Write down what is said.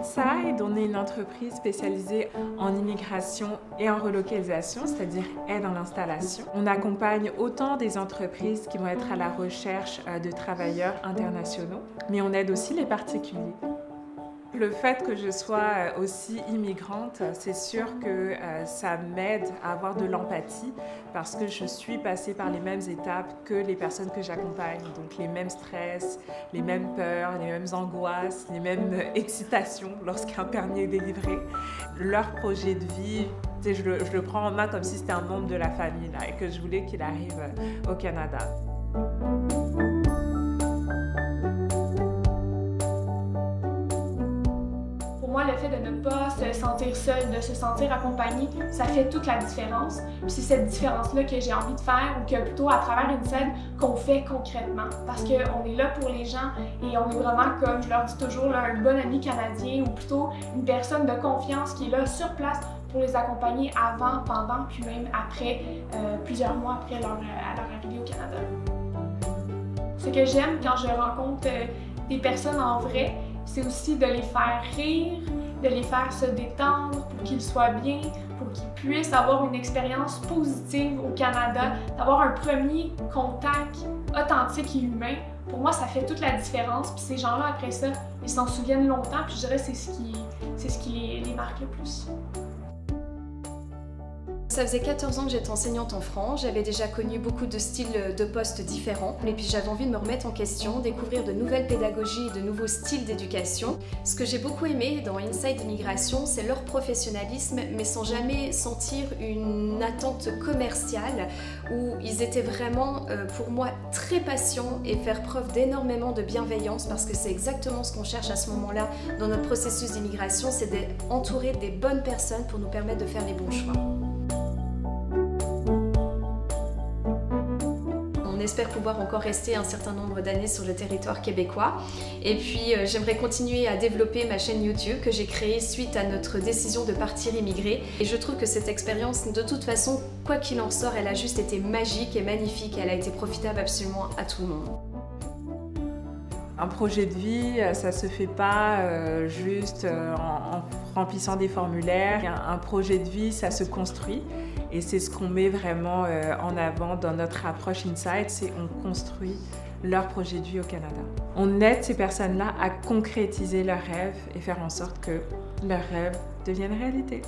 Inside, on est une entreprise spécialisée en immigration et en relocalisation, c'est-à-dire aide en installation. On accompagne autant des entreprises qui vont être à la recherche de travailleurs internationaux, mais on aide aussi les particuliers. Le fait que je sois aussi immigrante, c'est sûr que ça m'aide à avoir de l'empathie parce que je suis passée par les mêmes étapes que les personnes que j'accompagne. Donc les mêmes stress, les mêmes peurs, les mêmes angoisses, les mêmes excitations lorsqu'un permis est délivré. Leur projet de vie, je le prends en main comme si c'était un membre de la famille là, et que je voulais qu'il arrive au Canada. Pour moi, le fait de ne pas se sentir seul, de se sentir accompagné, ça fait toute la différence. Puis c'est cette différence-là que j'ai envie de faire, ou que plutôt à travers Inside, qu'on fait concrètement. Parce qu'on est là pour les gens et on est vraiment, comme je leur dis toujours, là, un bon ami canadien ou plutôt une personne de confiance qui est là sur place pour les accompagner avant, pendant, puis même après, plusieurs mois après leur arrivée au Canada. Ce que j'aime quand je rencontre des personnes en vrai, c'est aussi de les faire rire, de les faire se détendre pour qu'ils soient bien, pour qu'ils puissent avoir une expérience positive au Canada, d'avoir un premier contact authentique et humain. Pour moi, ça fait toute la différence. Puis ces gens-là, après ça, ils s'en souviennent longtemps. Puis je dirais que c'est ce qui les marque le plus. Ça faisait 14 ans que j'étais enseignante en France, j'avais déjà connu beaucoup de styles de postes différents et puis j'avais envie de me remettre en question, découvrir de nouvelles pédagogies et de nouveaux styles d'éducation. Ce que j'ai beaucoup aimé dans Inside Immigration, c'est leur professionnalisme mais sans jamais sentir une attente commerciale où ils étaient vraiment pour moi très patients et faire preuve d'énormément de bienveillance parce que c'est exactement ce qu'on cherche à ce moment-là dans notre processus d'immigration, c'est d'entourer des bonnes personnes pour nous permettre de faire les bons choix. On espère pouvoir encore rester un certain nombre d'années sur le territoire québécois. Et puis j'aimerais continuer à développer ma chaîne YouTube que j'ai créée suite à notre décision de partir immigrer. Et je trouve que cette expérience, de toute façon, quoi qu'il en soit, elle a juste été magique et magnifique. Elle a été profitable absolument à tout le monde. Un projet de vie, ça se fait pas juste en remplissant des formulaires. Un projet de vie, ça se construit et c'est ce qu'on met vraiment en avant dans notre approche Inside, c'est on construit leur projet de vie au Canada. On aide ces personnes-là à concrétiser leurs rêves et faire en sorte que leurs rêves deviennent réalité.